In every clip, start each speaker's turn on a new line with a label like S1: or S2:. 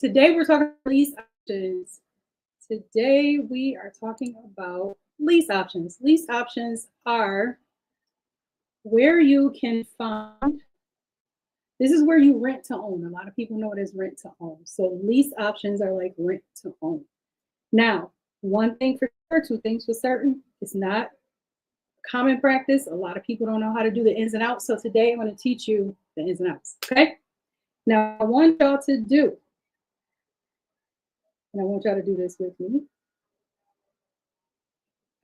S1: Today we're talking about lease options. Today we are talking about lease options. Lease options are where you can find, this is where you rent to own. A lot of people know it as rent to own. So lease options are like rent to own. Now, one thing for sure, two things for certain, it's not common practice. A lot of people don't know how to do the ins and outs. So today I'm going to teach you the ins and outs. Okay. Now I want y'all to do, and I want y'all to do this with me.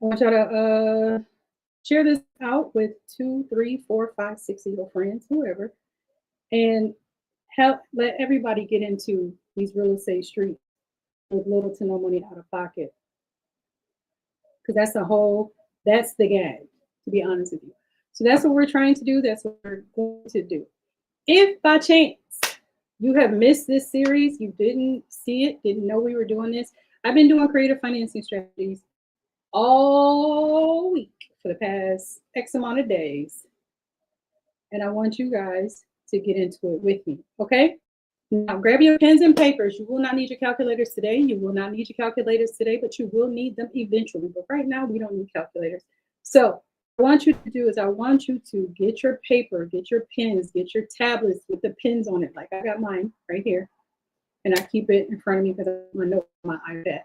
S1: I want y'all to share this out with 2, 3, 4, 5, 6 of your friends, whoever, and let everybody get into these real estate streets with little to no money out of pocket. Because that's the gag, to be honest with you. So that's what we're trying to do. That's what we're going to do. If by chance you have missed this series, you didn't see it, didn't know we were doing this, I've been doing creative financing strategies all week for the past X amount of days. And I want you guys to get into it with me, okay? Now, grab your pens and papers. You will not need your calculators today. You will not need your calculators today, but you will need them eventually. But right now, we don't need calculators. So what I want you to do is I want you to get your paper, get your pens, get your tablets with the pens on it. Like I got mine right here. And I keep it in front of me because I want to know my iPad.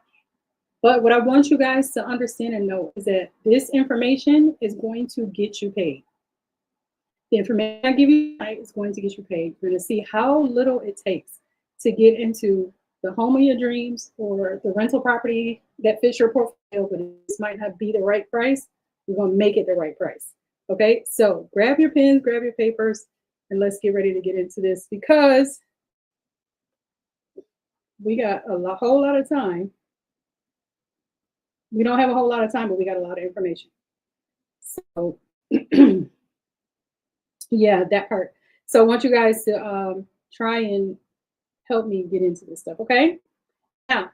S1: But what I want you guys to understand and know is that this information is going to get you paid. The information I give you tonight is going to get you paid. You're going to see how little it takes to get into the home of your dreams or the rental property that fits your portfolio, but this might not be the right price. We're going to make it the right price. Okay, so grab your pens, grab your papers, and let's get ready to get into this because we got a whole lot of time. We don't have a whole lot of time, but we got a lot of information. So yeah, that part. So I want you guys to try and help me get into this stuff, okay? Now,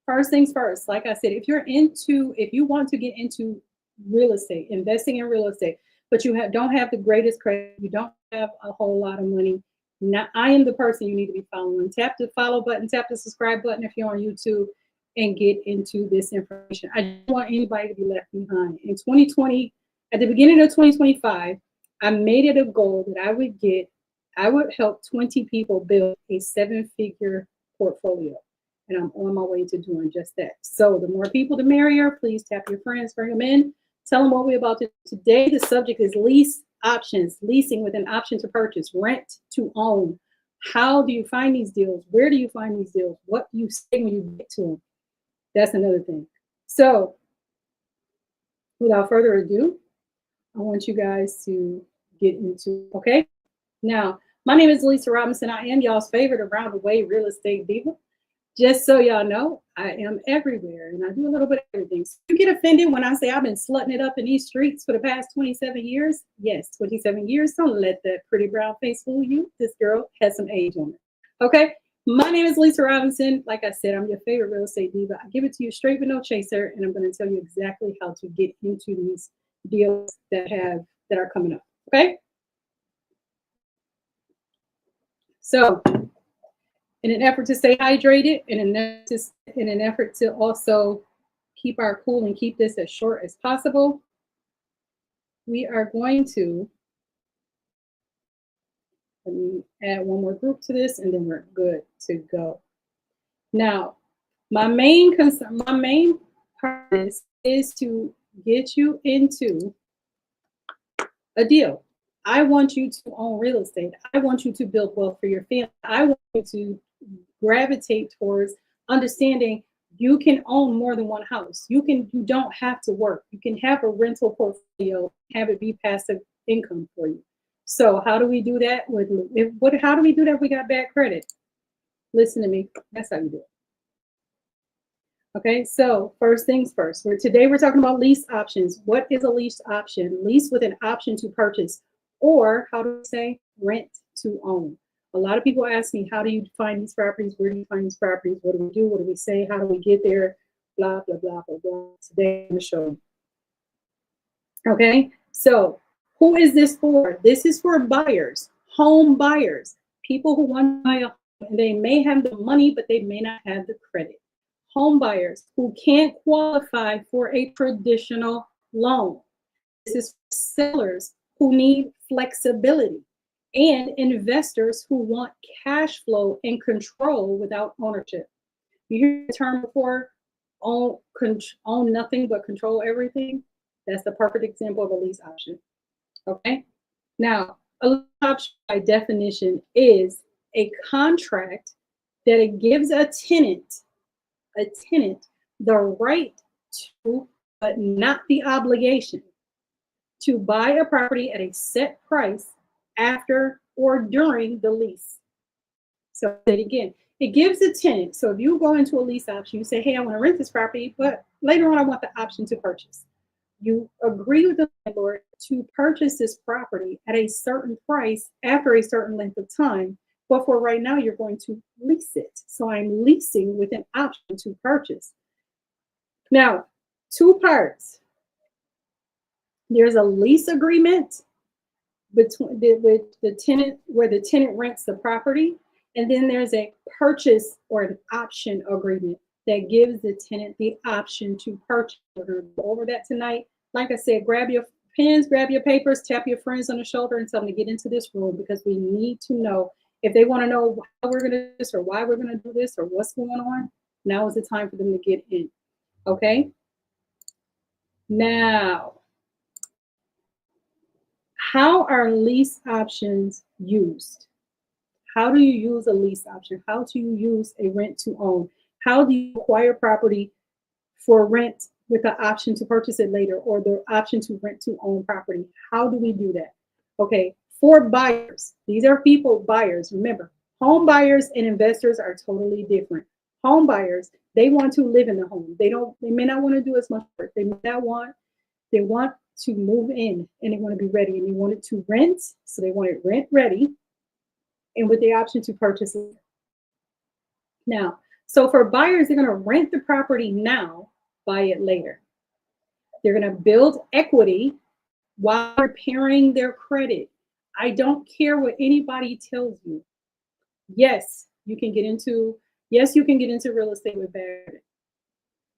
S1: first things first, like I said, if you want to get into real estate, investing in real estate, but you don't have the greatest credit, you don't have a whole lot of money, now I am the person you need to be following. Tap the follow button, tap the subscribe button if you're on YouTube, and get into this information. I don't want anybody to be left behind. In 2020, at the beginning of 2025, I made it a goal that I would help 20 people build a 7-figure portfolio. And I'm on my way to doing just that. So the more people, the merrier. Please tap your friends, bring them in. Tell them what we're about to do. Today, the subject is lease options, leasing with an option to purchase, rent to own. How do you find these deals? Where do you find these deals? What do you say when you get to them? That's another thing. So without further ado, I want you guys to get into, okay? Now, my name is Lisa Robinson. I am y'all's favorite around the way real estate diva. Just so y'all know, I am everywhere and I do a little bit of everything. So you get offended when I say I've been slutting it up in these streets for the past 27 years? Yes, 27 years. Don't let that pretty brown face fool you. This girl has some age on it. Okay? My name is Lisa Robinson. Like I said, I'm your favorite real estate diva. I give it to you straight with no chaser, and I'm going to tell you exactly how to get into these deals that are coming up. Okay? So, in an effort to stay hydrated, in an effort to also keep our cool and keep this as short as possible, we are going to let me add one more group to this, and then we're good to go. Now, my main part of this is to get you into a deal. I want you to own real estate. I want you to build wealth for your family. I want you to gravitate towards understanding you can own more than one house. You don't have to work. You can have a rental portfolio, have it be passive income for you. So how do we do that? How do we do that if we got bad credit? Listen to me. That's how you do it. Okay, so first things first. Today we're talking about lease options. What is a lease option? Lease with an option to purchase, or how do we say rent to own? A lot of people ask me, how do you find these properties? Where do you find these properties? What do we do? What do we say? How do we get there? Blah, blah, blah, blah, blah. Today I'm going to show you. Okay, so who is this for? This is for buyers, home buyers, people who want to buy a home and they may have the money, but they may not have the credit. Home buyers who can't qualify for a traditional loan. This is for sellers who need flexibility and investors who want cash flow and control without ownership. You hear the term before, own nothing but control everything? That's the perfect example of a lease option. Okay? Now, a lease option by definition is a contract that it gives a tenant the right to, but not the obligation, to buy a property at a set price after or during the lease. So that again, it gives the tenant. So if you go into a lease option, you say, hey, I want to rent this property, but later on I want the option to purchase. You agree with the landlord to purchase this property at a certain price after a certain length of time. But for right now, you're going to lease it. So I'm leasing with an option to purchase. Now, two parts. There's a lease agreement with the tenant, where the tenant rents the property, and then there's a purchase or an option agreement that gives the tenant the option to purchase. We're going to go over that tonight. Like I said, grab your pens, grab your papers, tap your friends on the shoulder and tell them to get into this room, because we need to know. If they want to know how we're going to do this or why we're going to do this or what's going on, now is the time for them to get in. Okay? Now, how are lease options used? How do you use a lease option? How do you use a rent to own? How do you acquire property for rent with the option to purchase it later, or the option to rent to own property? How do we do that? Okay, for buyers, these are people, buyers. Remember, home buyers and investors are totally different. Home buyers, they want to live in the home. They may not want to do as much work. They want to move in, and they want to be ready, and they want it to rent, so they want it rent ready, and with the option to purchase it. Now, so for buyers, they're going to rent the property now, buy it later. They're going to build equity while repairing their credit. I don't care what anybody tells you. Yes, you can get into real estate with bad credit,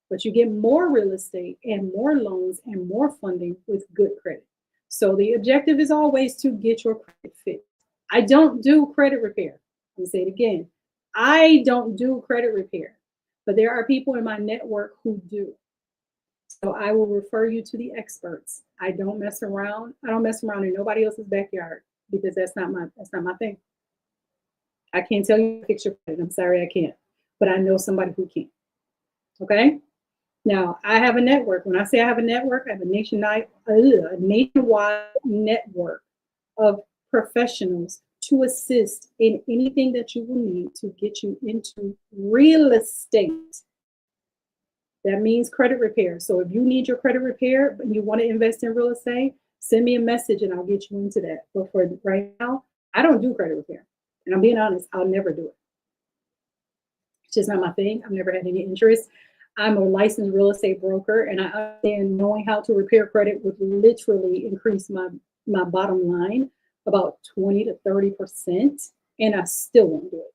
S1: but you get more real estate and more loans and more funding with good credit. So the objective is always to get your credit fixed. I don't do credit repair. Let me say it again. I don't do credit repair, but there are people in my network who do. So I will refer you to the experts. I don't mess around. I don't mess around in nobody else's backyard, because that's not my thing. I can't tell you to fix your credit. I'm sorry, I can't. But I know somebody who can. Okay? Now, I have a network. When I say I have a network, I have a nationwide network of professionals to assist in anything that you will need to get you into real estate. That means credit repair. So if you need your credit repair and you want to invest in real estate, send me a message and I'll get you into that. But for right now, I don't do credit repair. And I'm being honest, I'll never do it. It's just not my thing. I've never had any interest. I'm a licensed real estate broker, and I understand knowing how to repair credit would literally increase my bottom line about 20 to 30%, and I still won't do it.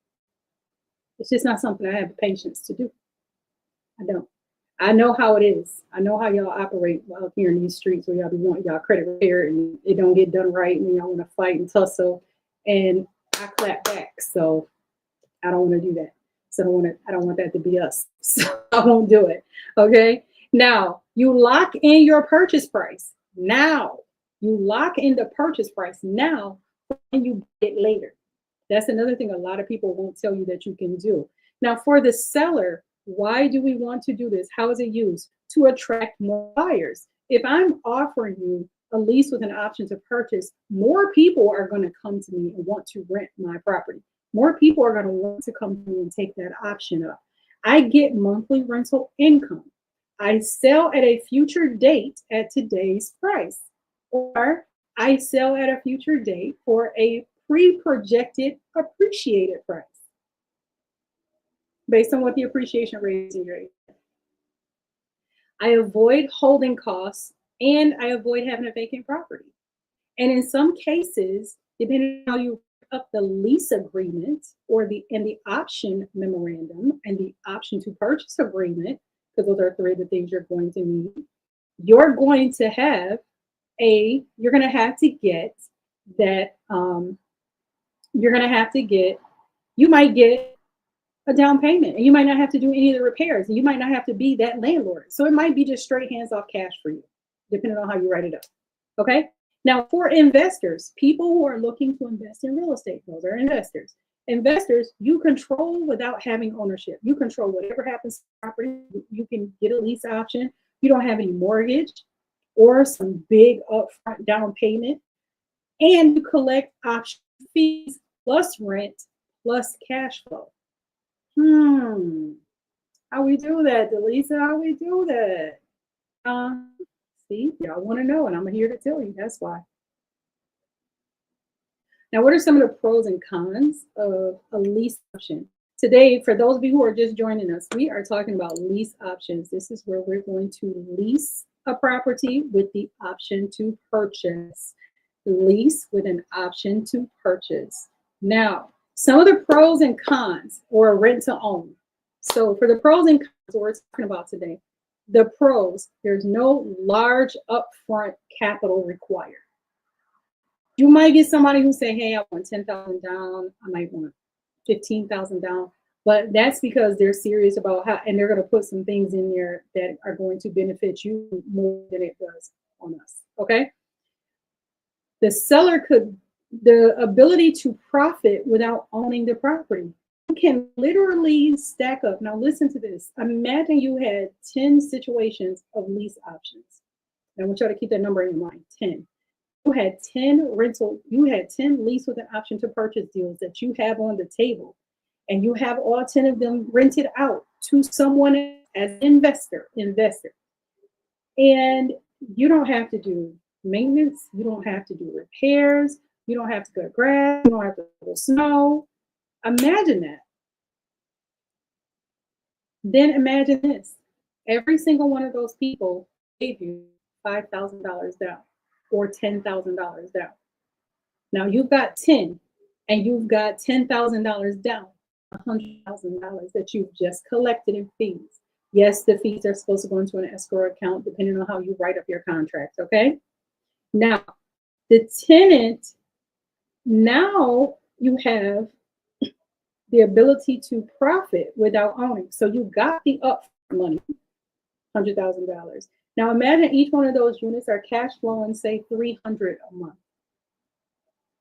S1: It's just not something I have the patience to do. I don't. I know how it is. I know how y'all operate out here in these streets, where y'all be wanting y'all credit repair and it don't get done right, and y'all want to fight and tussle, and I clap back. So I don't want to do that. So I don't want that to be us. So I won't do it. Okay. Now you lock in your purchase price. Now you lock in the purchase price now, and you buy it later. That's another thing a lot of people won't tell you that you can do. Now for the seller, why do we want to do this? How is it used? To attract more buyers. If I'm offering you a lease with an option to purchase, more people are going to come to me and want to rent my property. More people are going to want to come to me and take that option up. I get monthly rental income. I sell at a future date at today's price, or I sell at a future date for a pre-projected appreciated price based on what the appreciation rate is in your area. I avoid holding costs, and I avoid having a vacant property. And in some cases, depending on how you up the lease agreement or the option memorandum and the option to purchase agreement, because those are three of the things you're going to need, you're going to have you're going to have to get that, you're going to have to get, you might get a down payment and you might not have to do any of the repairs and you might not have to be that landlord. So it might be just straight hands off cash for you, depending on how you write it up. Okay. Now for investors, people who are looking to invest in real estate, those are investors. Investors, you control without having ownership. You control whatever happens to the property. You can get a lease option. You don't have any mortgage or some big upfront down payment. And you collect option fees plus rent plus cash flow. How we do that, Delisa? How we do that? See, y'all want to know, and I'm here to tell you. That's why. Now, what are some of the pros and cons of a lease option? Today, for those of you who are just joining us, we are talking about lease options. This is where we're going to lease a property with the option to purchase. Lease with an option to purchase. Now, some of the pros and cons, or rent to own. So for the pros and cons, what we're talking about today, the pros, there's no large upfront capital required. You might get somebody who say, hey, I want 10,000 down. I might want 15,000 down. But that's because they're serious about how, and they're going to put some things in there that are going to benefit you more than it does on us. Okay. The seller the ability to profit without owning the property. You can literally stack up. Now listen to this. Imagine you had 10 situations of lease options. I want you to keep that number in mind, 10. You had 10 lease with an option to purchase deals that you have on the table, and you have all 10 of them rented out to someone as an investor. And you don't have to do maintenance, you don't have to do repairs, you don't have to cut grass, you don't have to pull snow. Imagine that. Then imagine this. Every single one of those people gave you $5,000 down or $10,000 down. Now you've got 10 and you've got $10,000 down, $100,000 that you've just collected in fees. Yes, the fees are supposed to go into an escrow account depending on how you write up your contract, okay? Now, the tenant, now you have the ability to profit without owning. So you got the upfront money, $100,000. Now imagine each one of those units are cash flowing, say $300 a month.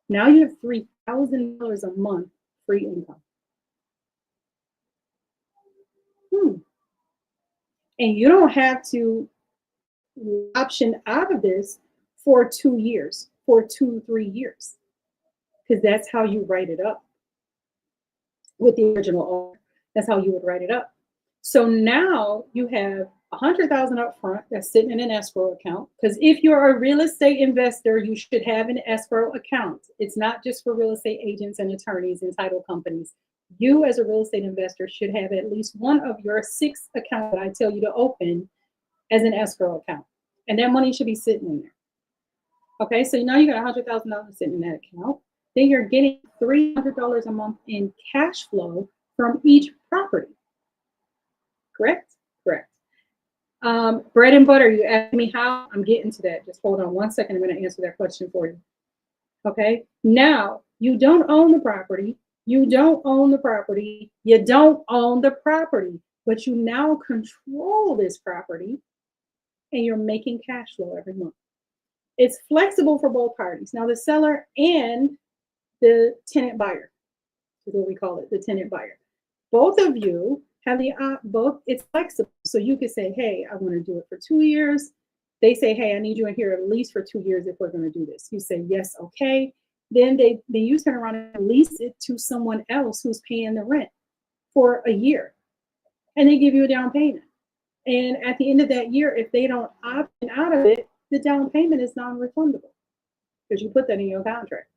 S1: Now you have $3,000 a month free income. And you don't have to option out of this for 2 years, for 2-3 years, because that's how you write it up with the original owner. That's how you would write it up. So now you have $100,000 up front that's sitting in an escrow account, because if you're a real estate investor, you should have an escrow account. It's not just for real estate agents and attorneys and title companies. You as a real estate investor should have at least one of your 6 accounts that I tell you to open as an escrow account. And that money should be sitting in there. Okay, so now you got $100,000 sitting in that account. Then you're getting $300 a month in cash flow from each property. Correct? Correct. Bread and butter, you asked me how. I'm getting to that. Just hold on 1 second. I'm going to answer that question for you. Okay, now you don't own the property. You don't own the property. You don't own the property, but you now control this property and you're making cash flow every month. It's flexible for both parties. Now the seller and the tenant buyer is what we call it, the tenant buyer. Both of you have it's flexible. So you could say, hey, I want to do it for 2 years. They say, hey, I need you in here at least for 2 years if we're going to do this. You say, yes, okay. Then you turn around and lease it to someone else who's paying the rent for a year. And they give you a down payment. And at the end of that year, if they don't opt out of it, the down payment is non-refundable because you put that in your contract.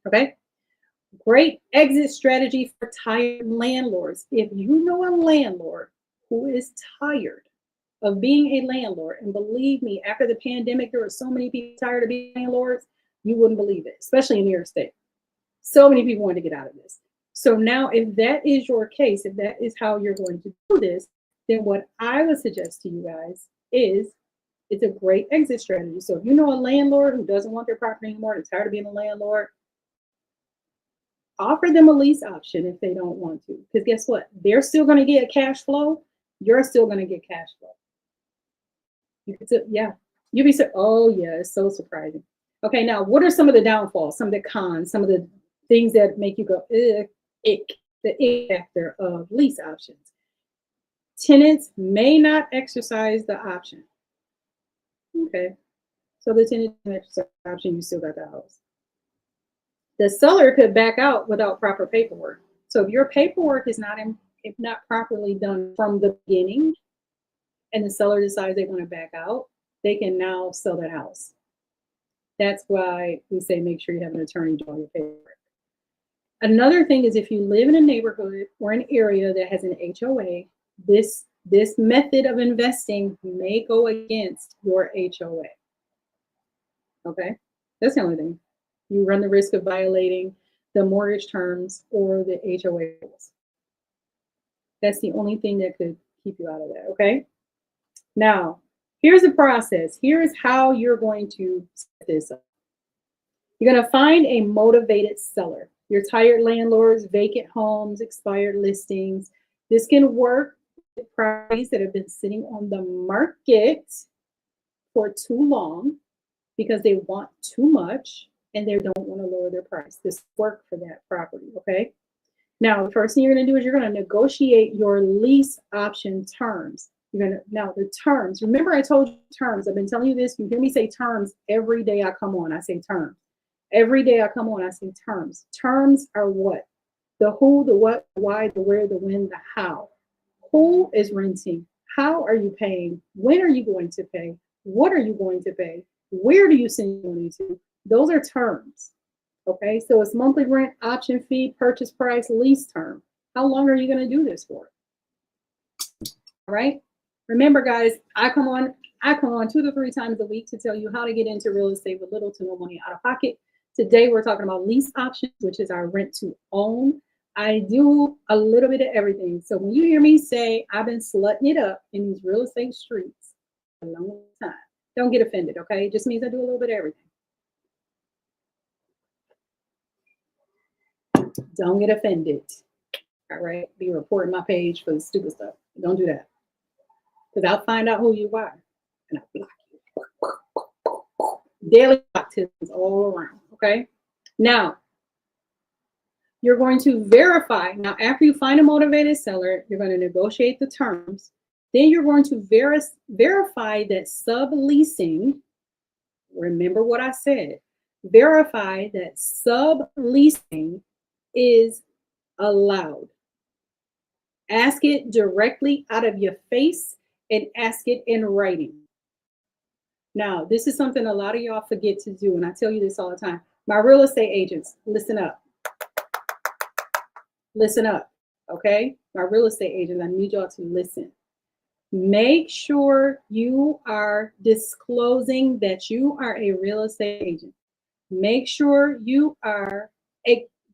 S1: Okay? Great exit strategy for tired landlords. If you know a landlord who is tired of being a landlord, and believe me, after the pandemic, there were so many people tired of being landlords, you wouldn't believe it, especially in New York State. So many people want to get out of this. So now, if that is your case, if that is how you're going to do this, then what I would suggest to you guys is it's a great exit strategy. So if you know a landlord who doesn't want their property anymore, they're tired of being a landlord, offer them a lease option if they don't want to. Because guess what? They're still going to get cash flow. You're still going to get cash flow. You could say, yeah. You'd be so, oh yeah, it's so surprising. Okay, now what are some of the downfalls, some of the cons, some of the things that make you go, ick, the ick factor of lease options? Tenants may not exercise the option. Okay, so the tenant exercise the option, you still got the house. The seller could back out without proper paperwork. So if your paperwork is not properly done from the beginning, and the seller decides they want to back out, they can now sell that house. That's why we say make sure you have an attorney do all your paperwork. Another thing is if you live in a neighborhood or an area that has an HOA, this method of investing may go against your HOA. Okay, that's the only thing. You run the risk of violating the mortgage terms or the HOA rules. That's the only thing that could keep you out of that, okay? Now, here's the process. Here's how you're going to set this up. You're going to find a motivated seller. Your tired landlords, vacant homes, expired listings. This can work with properties that have been sitting on the market for too long because they want too much and they don't want to lower their price. This work for that property, okay? Now, the first thing you're going to do is you're going to negotiate your lease option terms. Now the terms, remember I told you terms. I've been telling you this. You hear me say terms every day I come on. I say terms. Every day I come on, I say terms. Terms are what? The who, the what, the why, the where, the when, the how. Who is renting? How are you paying? When are you going to pay? What are you going to pay? Where do you send money to? Those are terms. Okay, so it's monthly rent, option fee, purchase price, lease term. How long are you going to do this for? All right. Remember, guys, I come on 2 to 3 times a week to tell you how to get into real estate with little to no money out of pocket. Today, we're talking about lease options, which is our rent to own. I do a little bit of everything. So when you hear me say I've been slutting it up in these real estate streets a long time, don't get offended, okay? It just means I do a little bit of everything. Don't get offended. All right? Be reporting my page for the stupid stuff. Don't do that. Because I'll find out who you are and I'll block you. Daily activities all around, okay? Now, you're going to verify. Now, after you find a motivated seller, you're going to negotiate the terms. Then you're going to verify that subleasing, remember what I said, verify that subleasing is allowed. Ask it directly out of your face and ask it in writing. Now, this is something a lot of y'all forget to do, and I tell you this all the time. My real estate agents, listen up. Listen up, okay? My real estate agents, I need y'all to listen. Make sure you are disclosing that you are a real estate agent. Make sure you are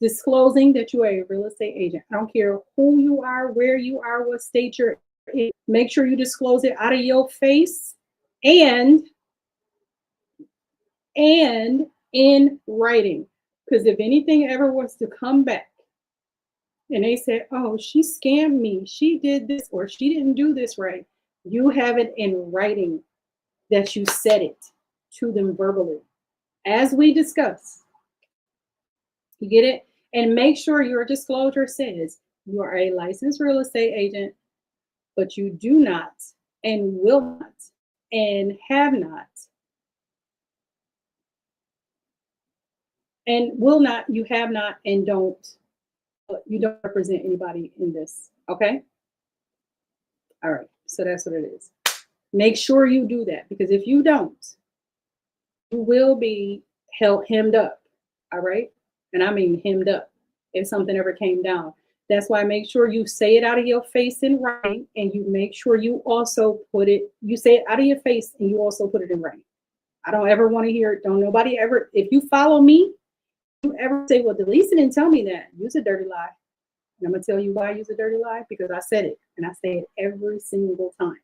S1: disclosing that you are a real estate agent. I don't care who you are, where you are, what state you're in. Make sure you disclose it out of your face and in writing. Because if anything ever was to come back and they said, oh, she scammed me, she did this, or she didn't do this right, you have it in writing that you said it to them verbally, as we discussed. You get it? And make sure your disclosure says you are a licensed real estate agent, but you do not and will not and have not and will not, you have not and you don't represent anybody in this, okay? All right, so that's what it is. Make sure you do that, because if you don't, you will be hemmed up, all right? And I mean hemmed up if something ever came down. That's why make sure you say it out of your face in writing, and you make sure you also you say it out of your face and you also put it in writing. I don't ever want to hear it. Don't nobody ever, if you follow me, you ever say, well, the lease didn't tell me that, use a dirty lie. And I'm going to tell you why I use a dirty lie, because I said it, and I say it every single time,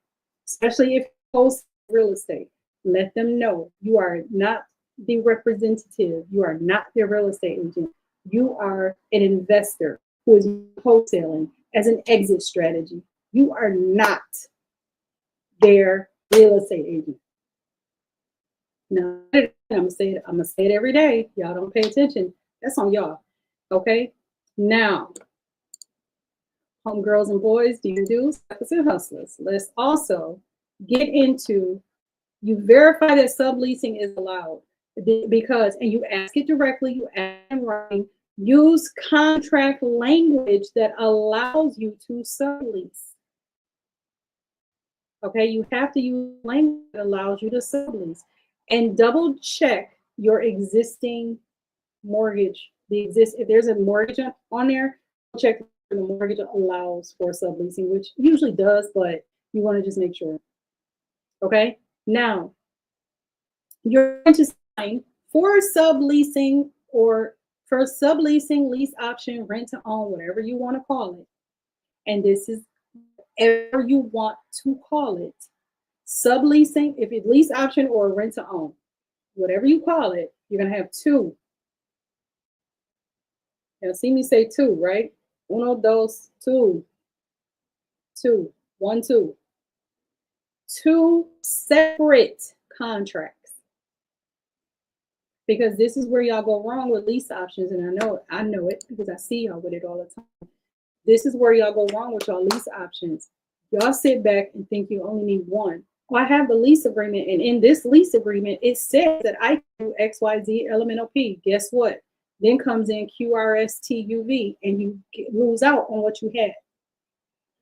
S1: especially if you post real estate. Let them know you are not the representative. You are not their real estate agent. You are an investor who is wholesaling as an exit strategy. You are not their real estate agent. Now, I'm gonna say it every day. Y'all don't pay attention. That's on y'all. Okay. Now, homegirls and boys, do you do suckers and hustlers? Let's also get into, you verify that subleasing is allowed, because, and you ask it directly, you ask in writing, use contract language that allows you to sublease. Okay, you have to use language that allows you to sublease, and double check your existing mortgage. If there's a mortgage on there, check if the mortgage allows for subleasing, which usually does, but you want to just make sure. Okay, now you're going to sign for subleasing, or for subleasing, lease option, rent to own, whatever you want to call it. And this is whatever you want to call it. Subleasing, if it's lease option or rent to own, whatever you call it, you're going to have two. Now, see me say two, right? Uno, dos, two. Two. 1, 2. Two separate contracts. Because this is where y'all go wrong with lease options, and I know it because I see y'all with it all the time. This is where y'all go wrong with y'all lease options. Y'all sit back and think you only need one. Well, I have the lease agreement, and in this lease agreement, it says that I do X, Y, Z, elemental P. Guess what? Then comes in QRSTUV, and you lose out on what you had.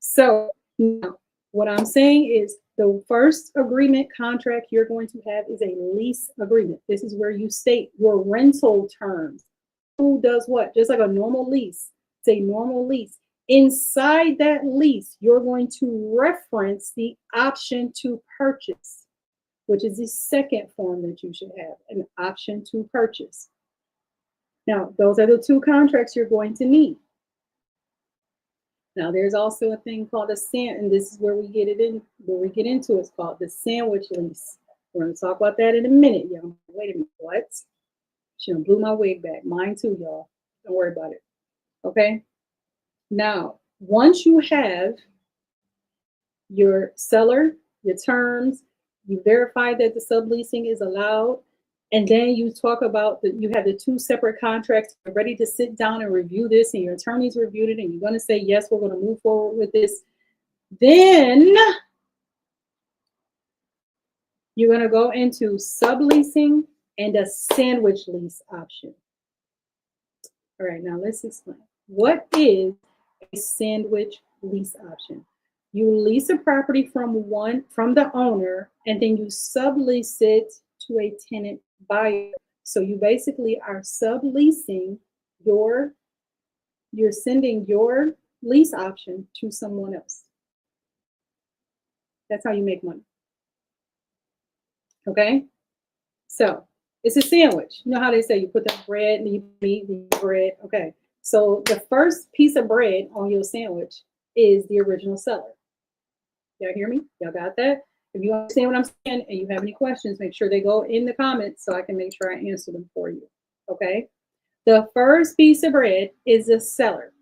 S1: So now, what I'm saying is the first agreement contract you're going to have is a lease agreement. This is where you state your rental terms. Who does what? Just like a normal lease. It's a normal lease. Inside that lease, you're going to reference the option to purchase, which is the second form that you should have, an option to purchase. Now, those are the two contracts you're going to need. Now, there's also a thing called a sand, and this is where we get into it's called the sandwich lease. We're going to talk about that in a minute, y'all. Wait a minute, what? She done blew my wig back. Mine too, y'all. Don't worry about it. Okay? Now, once you have your seller, your terms, you verify that the subleasing is allowed, and then you talk about you have the two separate contracts, you're ready to sit down and review this, and your attorneys reviewed it, and you're going to say, yes, we're going to move forward with this. Then you're going to go into subleasing and a sandwich lease option. All right, now let's explain. What is a sandwich lease option? You lease a property from the owner, and then you sublease it to a tenant buyer. So you basically are subleasing you're sending your lease option to someone else. That's how you make money. Okay? So it's a sandwich. You know how they say you put the bread and you meat and bread. Okay. So the first piece of bread on your sandwich is the original seller. Y'all hear me? Y'all got that? If you understand what I'm saying and you have any questions, make sure they go in the comments so I can make sure I answer them for you. Okay? The first piece of bread is the seller.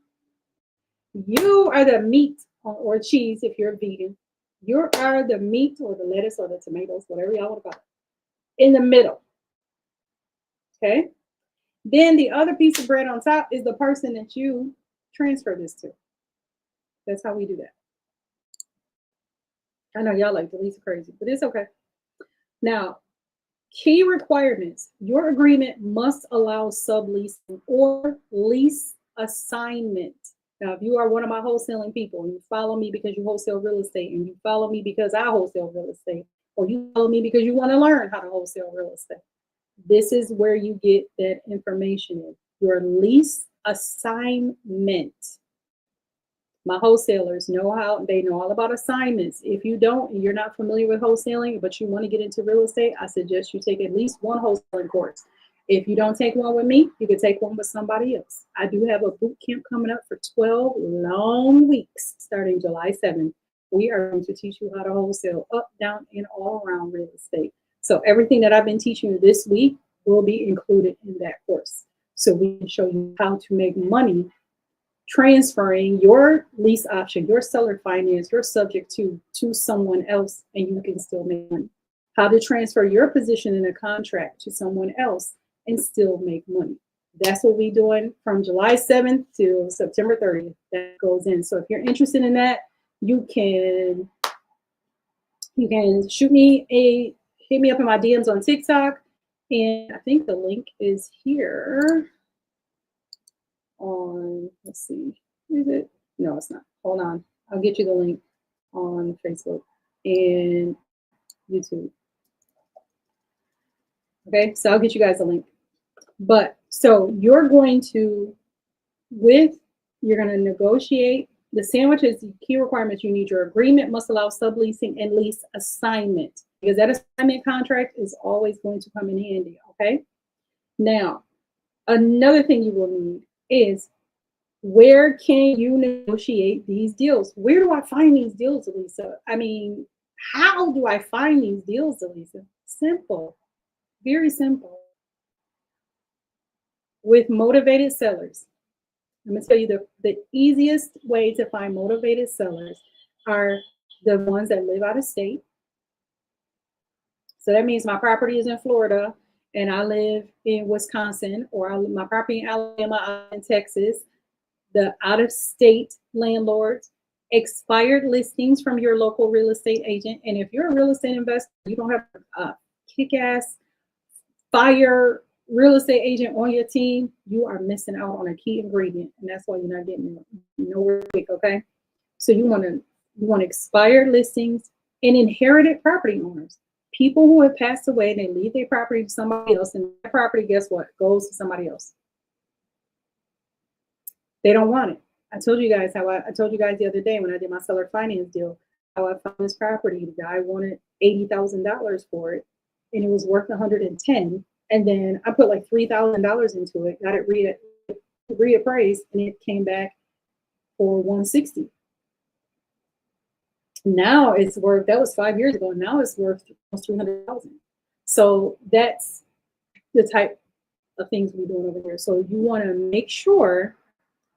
S1: You are the meat or cheese if you're vegan. You are the meat or the lettuce or the tomatoes, whatever y'all want to call it, in the middle. Okay? Then the other piece of bread on top is the person that you transfer this to. That's how we do that. I know y'all like the lease crazy, but it's okay. Now, key requirements. Your agreement must allow subleasing or lease assignment. Now, if you are one of my wholesaling people and you follow me because you wholesale real estate, and you follow me because I wholesale real estate, or you follow me because you want to learn how to wholesale real estate, this is where you get that information in. Your lease assignment. My wholesalers they know all about assignments. If you don't, and you're not familiar with wholesaling, but you want to get into real estate, I suggest you take at least one wholesaling course. If you don't take one with me, you can take one with somebody else. I do have a boot camp coming up for 12 long weeks starting July 7th. We are going to teach you how to wholesale up, down, and all around real estate. So everything that I've been teaching you this week will be included in that course. So we can show you how to make money transferring your lease option, your seller finance, your subject to someone else, and you can still make money. How to transfer your position in a contract to someone else and still make money. That's what we're doing from July 7th to September 30th. That goes in. So if you're interested in that, you can hit me up in my DMs on TikTok, and I think the link is here on, let's see, is it? No, it's not. Hold on. I'll get you the link on Facebook and YouTube. Okay, so I'll get you guys a link. But so you're going to negotiate the sandwich is the key requirements. You need your agreement must allow subleasing and lease assignment, because that assignment contract is always going to come in handy. Okay. Now, another thing you will need is, where can you negotiate these deals? Where do I find these deals, Elisa? I mean, how do I find these deals, Elisa? Simple, very simple. With motivated sellers. I'm going to tell you the easiest way to find motivated sellers are the ones that live out of state. So that means my property is in Florida and I live in Wisconsin, or my property in Alabama, in Texas. The out-of-state landlords, expired listings from your local real estate agent. And if you're a real estate investor, you don't have a kick-ass fire real estate agent on your team, you are missing out on a key ingredient, and that's why you're not getting nowhere quick. Okay, so you want expired listings and inherited property owners, people who have passed away and they leave their property to somebody else, and that property, guess what, goes to somebody else. They don't want it. I told you guys the other day when I did my seller finance deal, how I found this property. The guy wanted $80,000 for it, and it was worth $110,000. And then I put like $3,000 into it, got it reappraised, and it came back for $160,000. Now it's worth, that was 5 years ago, now it's worth almost $300,000. So that's the type of things we're doing over here. So you want to make sure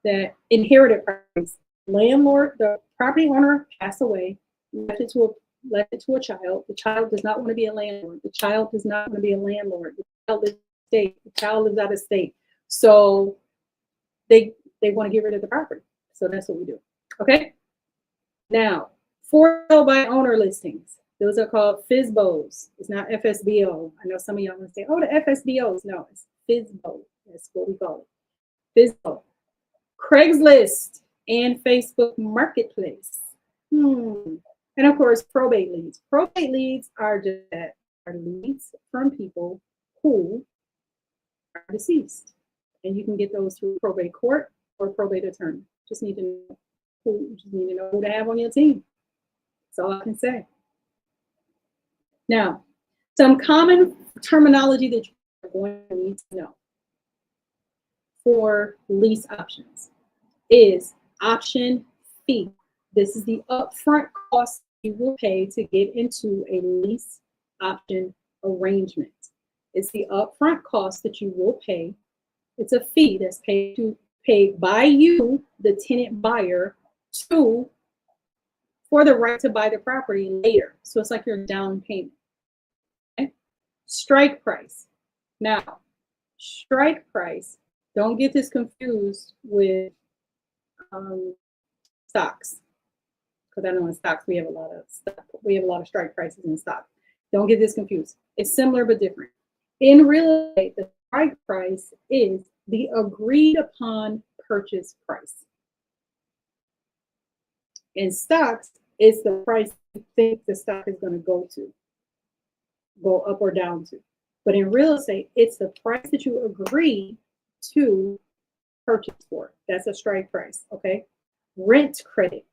S1: that inherited properties, landlord, the property owner passed away, left it to a child. The child does not want to be a landlord. The child does not want to be a landlord. The child lives state. The child lives out of state. So they want to get rid of the property. So that's what we do. Okay. Now, for sale by owner listings, those are called FSBOs. It's not FSBO. I know some of y'all want to say, oh, the FSBOs. No, it's FSBO. That's what we call it. FSBO. Craigslist and Facebook Marketplace. And of course, probate leads. Probate leads are just that, are leads from people who are deceased. And you can get those through probate court or probate attorney. Just need to know who to have on your team. That's all I can say. Now, some common terminology that you're going to need to know for lease options is option fee. This is the upfront cost you will pay to get into a lease option arrangement. It's the upfront cost that you will pay. It's a fee that's paid by you, the tenant buyer, for the right to buy the property later. So it's like your down payment. Okay? Strike price. Now, strike price, don't get this confused with stocks, because I know in stocks we have a lot of strike prices in stock. Don't get this confused. It's similar but different. In real estate, the strike price is the agreed upon purchase price. In stocks, it's the price you think the stock is going to go up or down to. But in real estate, it's the price that you agree to purchase for. That's a strike price. Okay. Rent credit,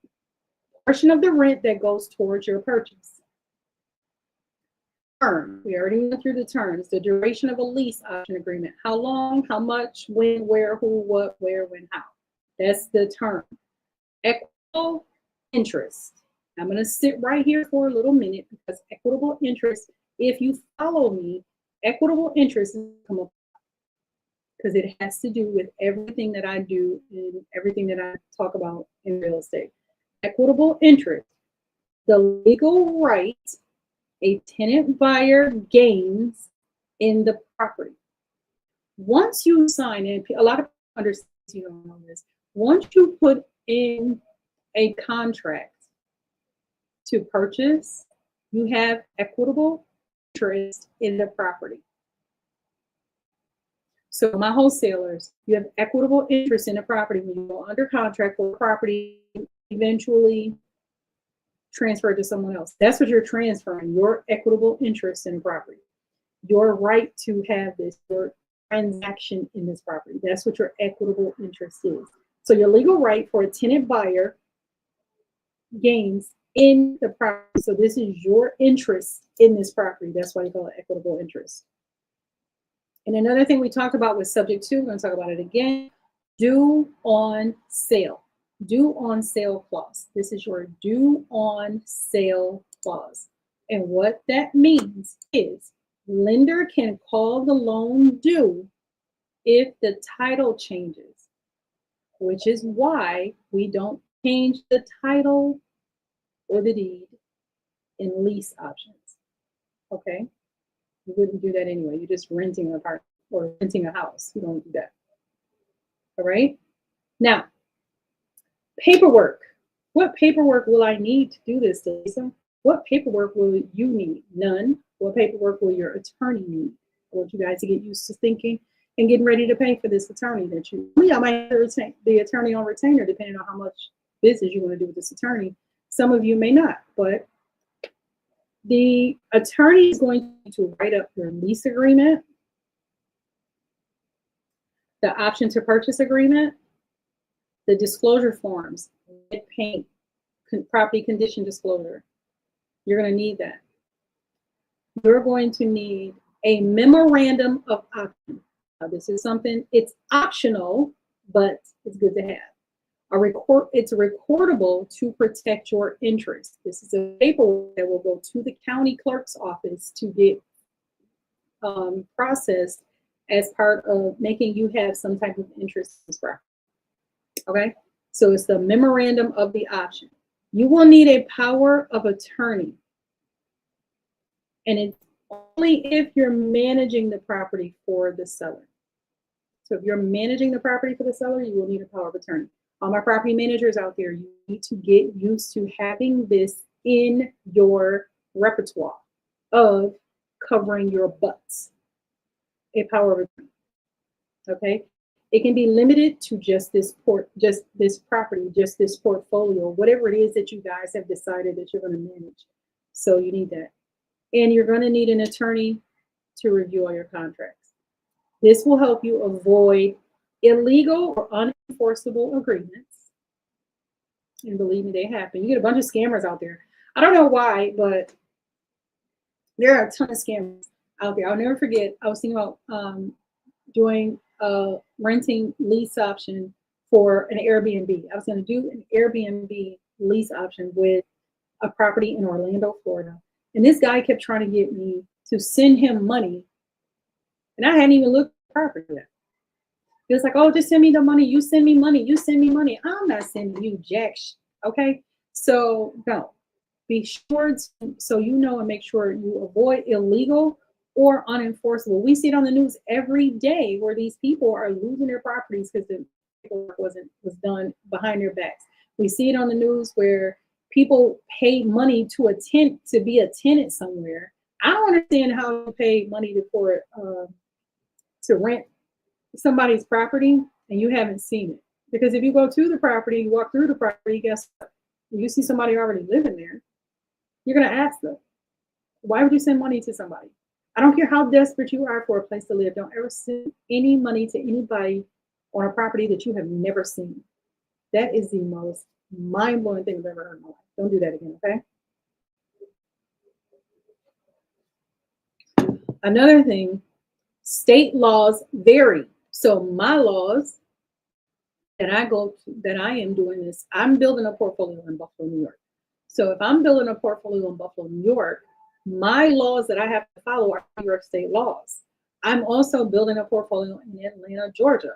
S1: portion of the rent that goes towards your purchase. term. We already went through the terms. The duration of a lease option agreement. How long, how much, when, where, who, what, where, when, how. That's the term. Equitable interest. I'm going to sit right here for a little minute because equitable interest, if you follow me, equitable interest is come up because it has to do with everything that I do and everything that I talk about in real estate. Equitable interest, the legal right a tenant buyer gains in the property. Once you sign in, a lot of people understand, you don't know this. Once you put in a contract to purchase, you have equitable interest in the property. So my wholesalers, you have equitable interest in the property when you go under contract for property eventually transferred to someone else. That's what you're transferring, your equitable interest in the property. Your right to have this, your transaction in this property. That's what your equitable interest is. So your legal right for a tenant buyer gains in the property. So this is your interest in this property. That's why you call it equitable interest. And another thing we talked about was subject to, we're going to talk about it again, due on sale. Due on sale clause. This is your due on sale clause. And what that means is lender can call the loan due if the title changes, which is why we don't change the title or the deed in lease options. Okay? You wouldn't do that anyway. You're just renting an apartment or renting a house. You don't do that. All right? Now, paperwork. What paperwork will I need to do this, Lisa? What paperwork will you need? None. What paperwork will your attorney need? I want you guys to get used to thinking and getting ready to pay for this attorney that you, I might retain the attorney on retainer depending on how much business you want to do with this attorney. Some of you may not, but the attorney is going to write up your lease agreement, the option to purchase agreement, the disclosure forms, red paint, property condition disclosure. You're going to need that. You're going to need a memorandum of option. Now, this is something, it's optional, but it's good to have. It's recordable to protect your interest. This is a paperwork that will go to the county clerk's office to get processed as part of making you have some type of interest in this property. Okay, so it's the memorandum of the option. You will need a power of attorney. And it's only if you're managing the property for the seller. So if you're managing the property for the seller, you will need a power of attorney. All my property managers out there, you need to get used to having this in your repertoire of covering your butts. A power of attorney. Okay? It can be limited to just this property, just this portfolio, whatever it is that you guys have decided that you're going to manage. So you need that. And you're going to need an attorney to review all your contracts. This will help you avoid illegal or unenforceable agreements. And believe me, they happen. You get a bunch of scammers out there. I don't know why, but there are a ton of scammers out there. I'll never forget, I was thinking about doing a renting lease option for an Airbnb. I was going to do an Airbnb lease option with a property in Orlando, Florida. And this guy kept trying to get me to send him money. And I hadn't even looked at the property yet. He was like, oh, just send me the money. You send me money. You send me money. I'm not sending you jack shit. Okay? So, no. Be sure so you know and make sure you avoid illegal or unenforceable. We see it on the news every day where these people are losing their properties because the paperwork was done behind their backs. We see it on the news where people pay money to be a tenant somewhere. I don't understand how you pay money to rent somebody's property and you haven't seen it. Because if you go to the property, you walk through the property, guess what? You see somebody already living there, you're going to ask them, why would you send money to somebody? I don't care how desperate you are for a place to live. Don't ever send any money to anybody on a property that you have never seen. That is the most mind-blowing thing I've ever heard in my life. Don't do that again, okay? Another thing, state laws vary. So my laws that I am doing this, I'm building a portfolio in Buffalo, New York. So if I'm building a portfolio in Buffalo, New York, my laws that I have to follow are New York state laws. I'm also building a portfolio in Atlanta, Georgia.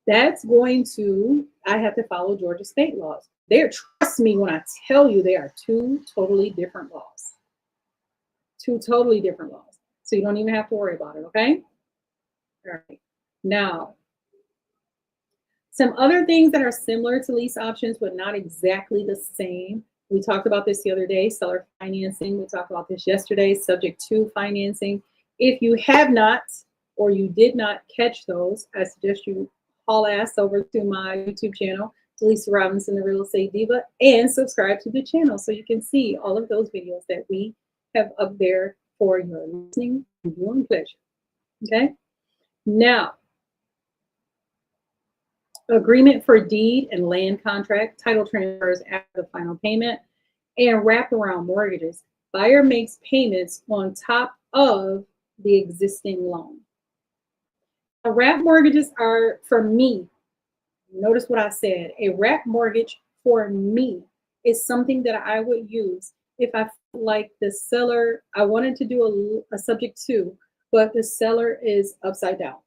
S1: That's going to, I have to follow Georgia state laws. They're, trust me when I tell you, they are two totally different laws. Two totally different laws. So you don't even have to worry about it, okay? All right. Now, some other things that are similar to lease options, but not exactly the same. We talked about this the other day, seller financing. We talked about this yesterday, subject to financing. If you have not, or you did not catch those, I suggest you haul ass over to my YouTube channel, Lisa Robinson, the Real Estate Diva, and subscribe to the channel so you can see all of those videos that we have up there for your listening and viewing pleasure. Okay? Now, agreement for deed and land contract, title transfers after the final payment, and wraparound mortgages. Buyer makes payments on top of the existing loan. Now, wrap mortgages are, for me, notice what I said, a wrap mortgage for me is something that I would use if I felt like the seller, I wanted to do a subject to, but the seller is upside down.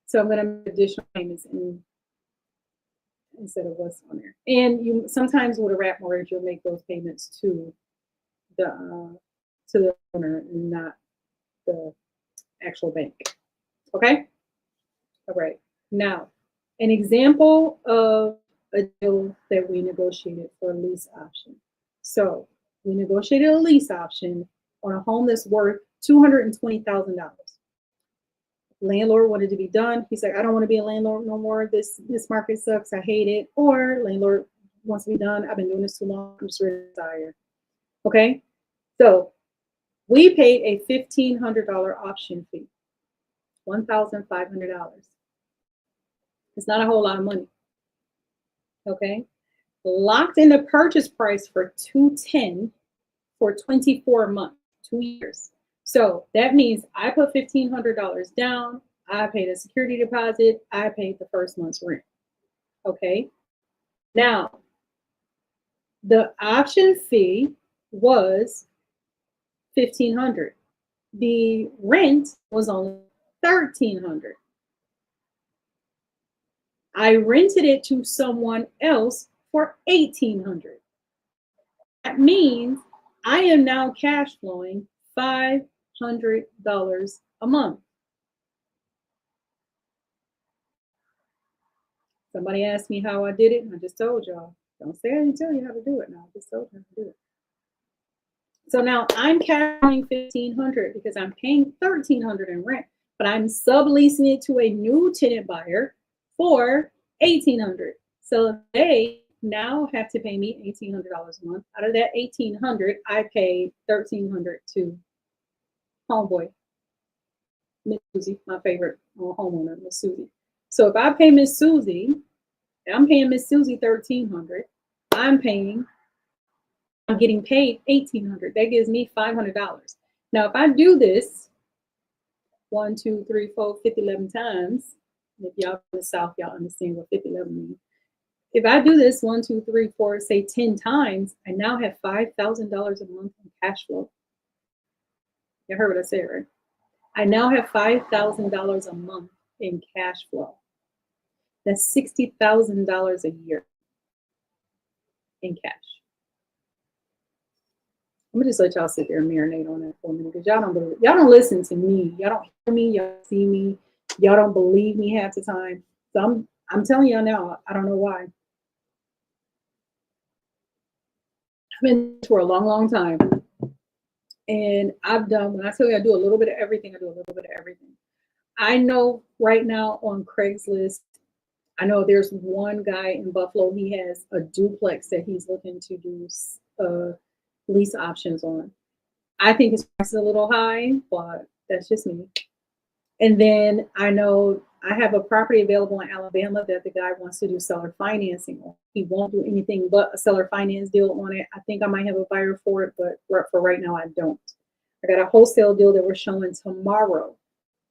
S1: So I'm going to make additional payments instead of what's on there. And you sometimes with a wrap mortgage, you'll make those payments to the owner, not the actual bank. Okay. All right. Now, an example of a deal that we negotiated for a lease option. So we negotiated a lease option on a home that's worth $220,000. Landlord wanted to be done. He's like, I don't want to be a landlord no more. This market sucks. I hate it. Or landlord wants to be done. I've been doing this too long. I'm just ready to retire. Okay. So we paid a $1,500 option fee, $1,500. It's not a whole lot of money. Okay. Locked in the purchase price for $210 for 24 months, 2 years. So that means I put $1,500 down. I paid a security deposit. I paid the first month's rent. Okay. Now, the option fee was $1,500. The rent was only $1,300. I rented it to someone else for $1,800. That means I am now cash flowing $500 a month. Somebody asked me how I did it, and I just told y'all. Don't say I didn't tell you how to do it. Now I just told you how to do it. So now I'm cash flowing $1,500 because I'm paying $1,300 in rent, but I'm subleasing it to a new tenant buyer for $1,800. So they now have to pay me $1,800 a month. Out of that $1,800, I paid $1,300 to homeboy, Miss Susie, my favorite homeowner, Miss Susie. So if I pay Miss Susie, I'm paying Miss Susie $1,300. I'm getting paid $1,800. That gives me $500. Now, if I do this 1, 2, 3, 4, 50, 11 times, if y'all from the South, y'all understand what 50, 11 means. If I do this 1, 2, 3, 4, say 10 times, I now have $5,000 a month in cash flow. You heard what I said, right? I now have $5,000 a month in cash flow. That's $60,000 a year in cash. I'm gonna just let y'all sit there and marinate on that for a minute, because y'all don't listen to me. Y'all don't hear me. Y'all see me. Y'all don't believe me half the time. So I'm telling y'all now. I don't know why. I've been for a long, long time, and I've done. When I tell you I do a little bit of everything, I do a little bit of everything. I know right now on Craigslist, I know there's one guy in Buffalo. He has a duplex that he's looking to do lease options on. I think his price is a little high, but that's just me. And then I know I have a property available in Alabama that the guy wants to do seller financing on. He won't do anything but a seller finance deal on it. I think I might have a buyer for it, but for right now I don't. I got a wholesale deal that we're showing tomorrow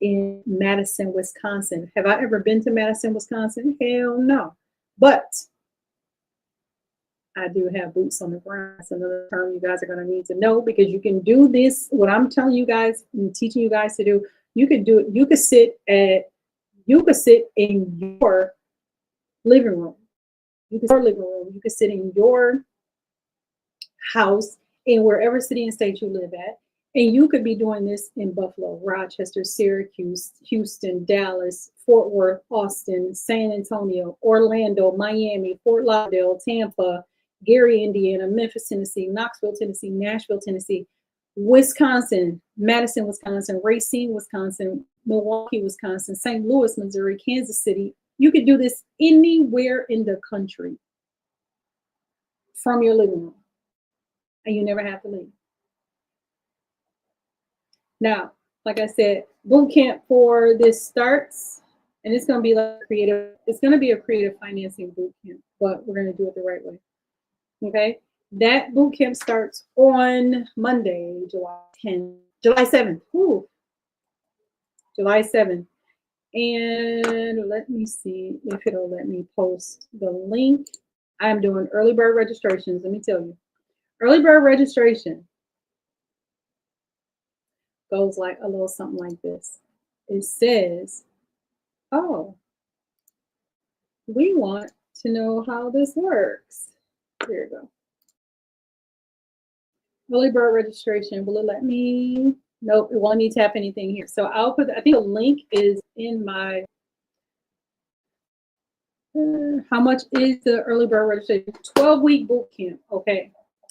S1: in Madison, Wisconsin. Have I ever been to Madison, Wisconsin? Hell no. But I do have boots on the ground. That's another term you guys are going to need to know, because you can do this. What I'm telling you guys and teaching you guys to do, you could do it. You could sit in your living room. You could sit in your house in wherever city and state you live at. And you could be doing this in Buffalo, Rochester, Syracuse, Houston, Dallas, Fort Worth, Austin, San Antonio, Orlando, Miami, Fort Lauderdale, Tampa, Gary, Indiana, Memphis, Tennessee, Knoxville, Tennessee, Nashville, Tennessee, Wisconsin, Madison, Wisconsin, Racine, Wisconsin, Milwaukee, Wisconsin, St. Louis, Missouri, Kansas City. You could do this anywhere in the country from your living room, and you never have to leave. Now, like I said, boot camp for this starts, and it's going to be like creative. It's going to be a creative financing boot camp, but we're going to do it the right way. Okay, that boot camp starts on Monday, July 7th. Ooh, July 7th. And let me see if it'll let me post the link. I'm doing early bird registrations. Let me tell you, early bird registration goes like a little something like this. It says, oh, we want to know how this works. Here we go. Early bird registration. Will it let me? Nope, it won't let me tap anything here. So I'll put, I think the link is in my, how much is the early bird registration? 12-week boot camp. Okay.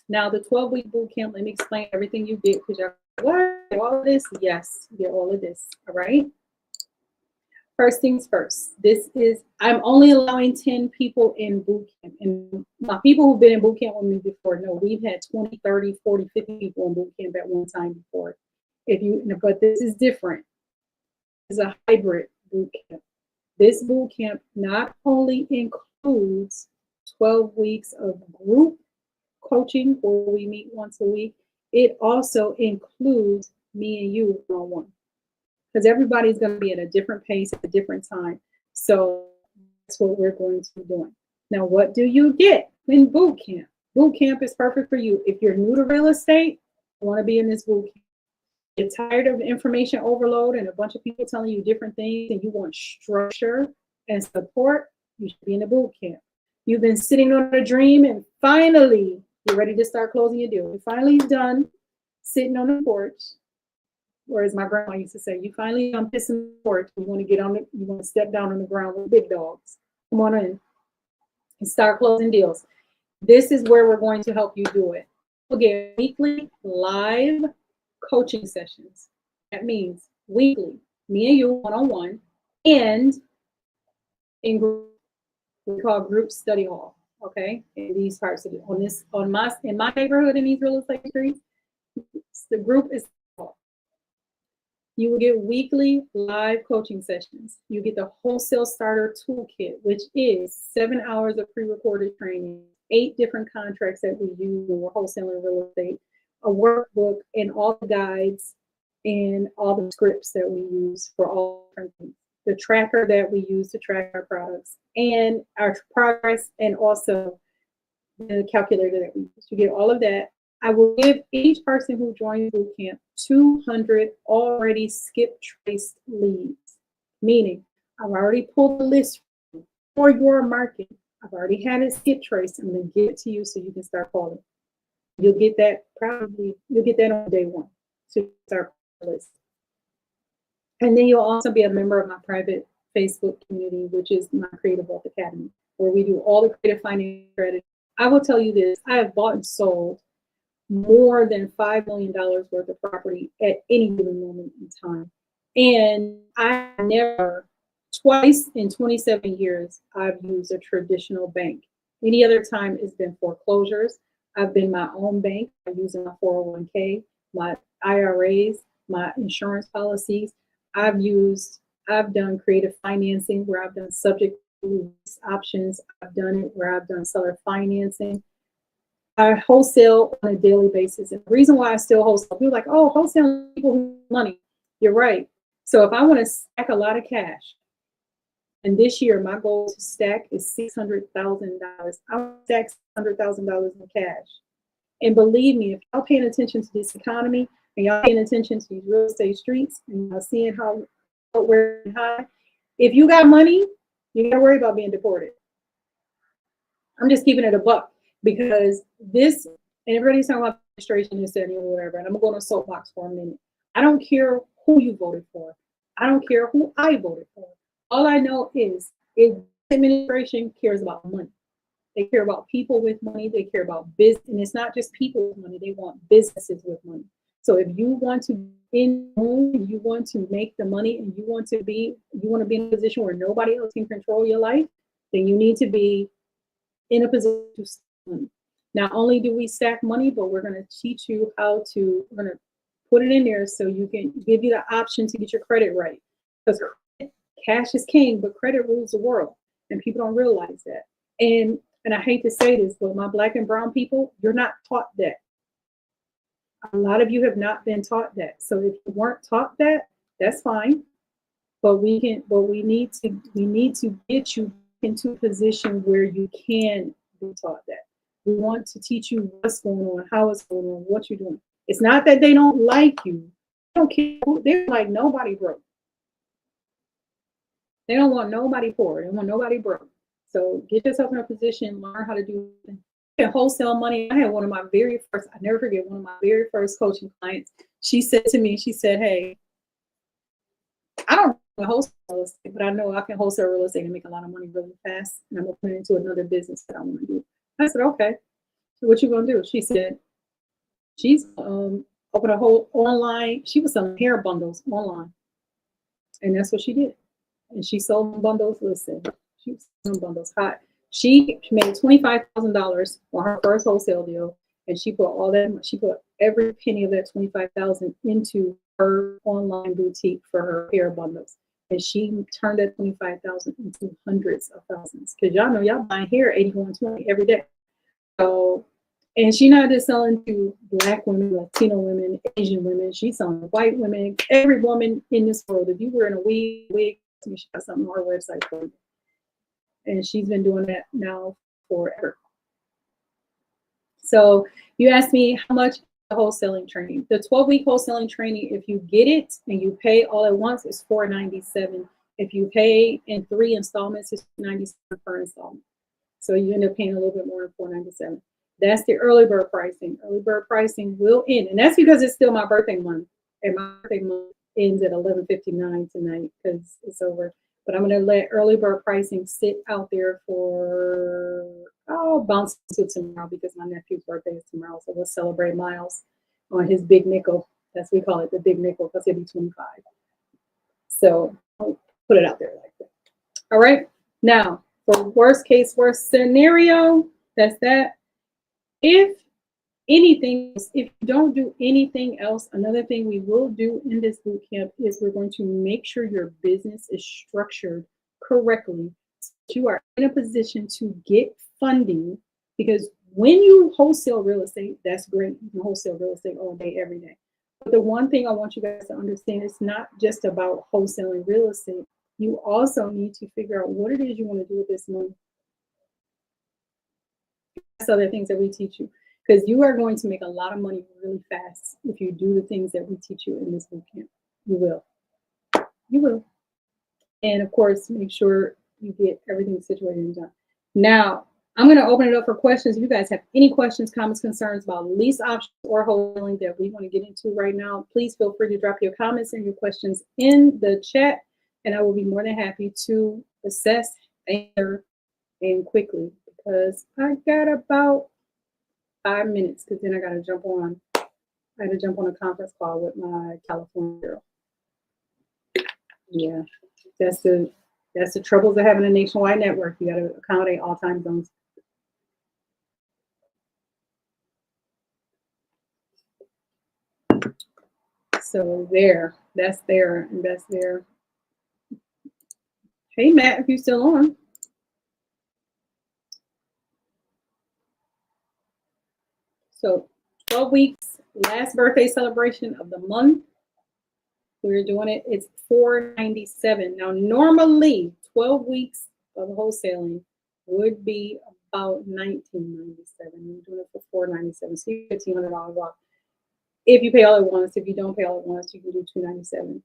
S1: Now the 12-week boot camp, let me explain everything you get, because you're what? All of this? Yes, you get all of this. All right. First things first. This is, I'm only allowing 10 people in boot camp. And my people who've been in boot camp with me before know we've had 20, 30, 40, 50 people in boot camp at one time before. But this is different. It's a hybrid boot camp. This boot camp not only includes 12 weeks of group coaching where we meet once a week, it also includes me and you one-on-one, because everybody's going to be at a different pace at a different time. So that's what we're going to be doing. Now, what do you get in boot camp? Boot camp is perfect for you. If you're new to real estate, you want to be in this boot camp. You're tired of information overload and a bunch of people telling you different things, and you want structure and support, you should be in the boot camp. You've been sitting on a dream, and finally you're ready to start closing your deal. You're finally done sitting on the porch, or as my grandma used to say, you finally done pissing on the porch. You want to get on it, you want to step down on the ground with big dogs. Come on in and start closing deals. This is where we're going to help you do it. We'll get weekly live coaching sessions. That means weekly, me and you one-on-one, and in group, we call group study hall. Okay, in these parts of it, in my neighborhood in these real estate streets, the group is. You will get weekly live coaching sessions. You get the Wholesale Starter Toolkit, which is 7 hours of pre-recorded training, 8 different contracts that we use when we're wholesaling real estate, a workbook, and all the guides and all the scripts that we use for all different things. The tracker that we use to track our products and our progress, and also the calculator that we use. You get all of that. I will give each person who joins bootcamp 200 already skip traced leads, meaning I've already pulled the list for your market. I've already had it skip traced. I'm going to give it to you so you can start calling. You'll get that on day one. So you start the list. And then you'll also be a member of my private Facebook community, which is my Creative Wealth Academy, where we do all the creative finance strategies. I will tell you this, I have bought and sold more than $5 million worth of property at any given moment in time. And I never, twice in 27 years, I've used a traditional bank. Any other time it's been foreclosures. I've been my own bank. I'm using my 401k, my IRAs, my insurance policies. I've done creative financing where I've done subject to lease options. I've done it where I've done seller financing. I wholesale on a daily basis. And the reason why I still wholesale, people are like, oh, wholesale people who have money. You're right. So if I want to stack a lot of cash, and this year my goal to stack is $600,000. I want to stack $600,000 in cash. And believe me, if y'all paying attention to this economy and y'all paying attention to these real estate streets and y'all seeing how we're high, if you got money, you gotta worry about being deported. I'm just keeping it a buck because this, and everybody's talking about administration, this, and whatever, and I'm gonna go on a soapbox for a minute. I don't care who you voted for. I don't care who I voted for. All I know is if administration cares about money. They care about people with money. They care about business. And it's not just people with money. They want businesses with money. So if you want to you want to make the money and you want to be in a position where nobody else can control your life, then you need to be in a position to stack money. Not only do we stack money, but we're going to teach you how to, we're going to put it in there so you can give you the option to get your credit right. Because cash is king, but credit rules the world. And people don't realize that. And I hate to say this, but my Black and brown people, you're not taught that. A lot of you have not been taught that. So if you weren't taught that, that's fine. But we need to get you into a position where you can be taught that. We want to teach you what's going on, how it's going on, what you're doing. It's not that they don't like you. They don't care. They're like nobody broke. They don't want nobody poor. They want nobody broke. So get yourself in a position, learn how to do it. Wholesale money. I had one of my very first, I never forget, one of my very first coaching clients. She said to me, she said, hey, I don't know wholesale real estate, but I know I can wholesale real estate and make a lot of money really fast. And I'm opening into another business that I want to do. I said, okay. So what you gonna do? She said, she's opened a whole online, she was selling hair bundles online. And that's what she did. And she sold bundles, listen, she was selling bundles hot. She made $25,000 on her first wholesale deal, and she put all that. She put every penny of that $25,000 into her online boutique for her hair bundles, and she turned that $25,000 into hundreds of thousands. Because y'all know y'all buying hair $81.20 every day. So, and she's not just selling to Black women, Latino women, Asian women. She's selling to white women, every woman in this world. If you were in a wig, she got something on her website for you. And she's been doing that now forever. So you asked me how much the wholesaling training. The 12-week wholesaling training, if you get it and you pay all at once, is $497. If you pay in 3 installments, it's $97 per installment. So you end up paying a little bit more than $497. That's the early bird pricing. Early bird pricing will end, and that's because it's still my birthday month. And my birthday month ends at 11:59 tonight because it's over. But I'm going to let early bird pricing sit out there for, I'll bounce to tomorrow because my nephew's birthday is tomorrow. So we'll celebrate Miles on his big nickel. That's we call it the big nickel because he'll be 25. So I'll put it out there like that. All right. Now, for worst scenario, that's that. If anything, if you don't do anything else, another thing we will do in this boot camp is we're going to make sure your business is structured correctly so that you are in a position to get funding. Because when you wholesale real estate, that's great. You can wholesale real estate all day, every day. But the one thing I want you guys to understand, it's not just about wholesaling real estate. You also need to figure out what it is you want to do with this money. That's other things that we teach you. Because you are going to make a lot of money really fast if you do the things that we teach you in this boot camp. You will. You will. And of course, make sure you get everything situated and done. Now, I'm going to open it up for questions. If you guys have any questions, comments, concerns about lease options or wholesaling that we want to get into right now, please feel free to drop your comments and your questions in the chat. And I will be more than happy to assess, answer, and quickly. Because I got about 5 minutes because then I got to jump on. I had to jump on a conference call with my California girl. Yeah, that's the troubles of having a nationwide network. You got to accommodate all time zones. So that's there, and that's there. Hey Matt, if you're still on. So 12 weeks, last birthday celebration of the month. We're doing it. It's $497. Now, normally 12 weeks of wholesaling would be about $19.97. We're doing it for $497. So you get $1,500 off. If you pay all at once, if you don't pay all at once, you can do $297, and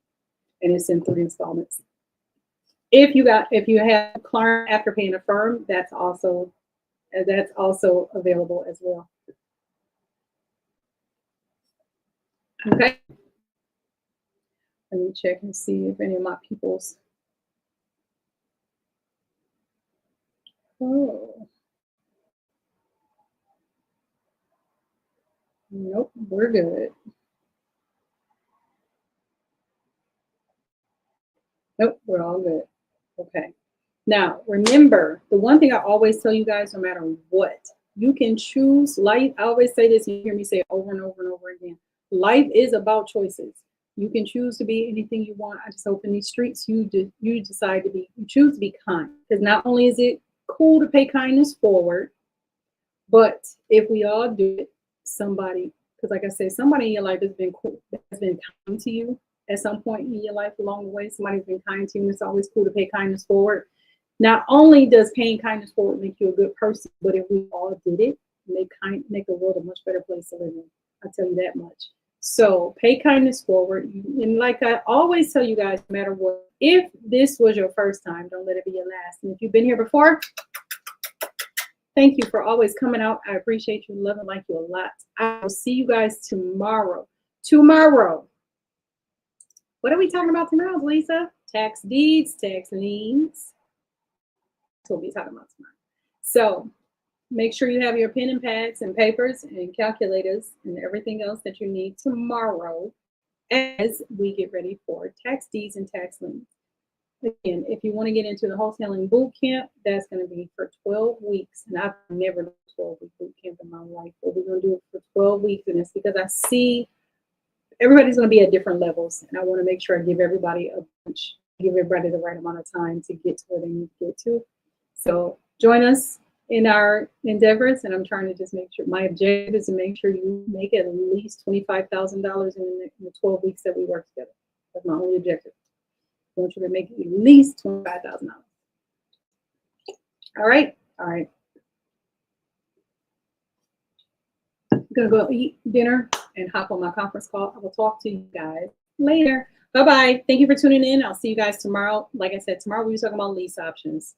S1: it's in 3 installments. If you have a client after paying a firm, that's also available as well. Okay. Let me check and see if any of my people's. Oh. Nope, we're good. Nope, we're all good. Okay. Now, remember, the one thing I always tell you guys, no matter what, you can choose life. I always say this, and you hear me say it over and over and over again. Life is about choices. You can choose to be anything you want. I just open these streets. You decide to be, you choose to be kind. Because not only is it cool to pay kindness forward, but if we all do it, somebody, because like I said, somebody in your life has been cool, has been kind to you at some point in your life along the way. Somebody's been kind to you, and it's always cool to pay kindness forward. Not only does paying kindness forward make you a good person, but if we all did it, make the world a much better place to live in. I'll tell you that much. So pay kindness forward. And like I always tell you guys, no matter what, if this was your first time, don't let it be your last. And if you've been here before, thank you for always coming out. I appreciate you, love and like you a lot. I will see you guys tomorrow. Tomorrow. What are we talking about tomorrow, Lisa? Tax deeds, tax liens. That's what we'll be talking about tomorrow. So make sure you have your pen and pads and papers and calculators and everything else that you need tomorrow as we get ready for tax deeds and tax liens. Again, if you want to get into the Wholesaling Bootcamp, that's going to be for 12 weeks. And I've never done a 12-week bootcamp in my life, but we're going to do it for 12 weeks. And it's because I see everybody's going to be at different levels. And I want to make sure I give everybody give everybody the right amount of time to get to where they need to get to. So join us in our endeavors. And I'm trying to just make sure, my objective is to make sure you make at least $25,000 in the 12 weeks that we work together. That's my only objective. I want you to make at least $25,000. All right. All right. I'm going to go eat dinner and hop on my conference call. I will talk to you guys later. Bye-bye. Thank you for tuning in. I'll see you guys tomorrow. Like I said, tomorrow we'll be talking about lease options.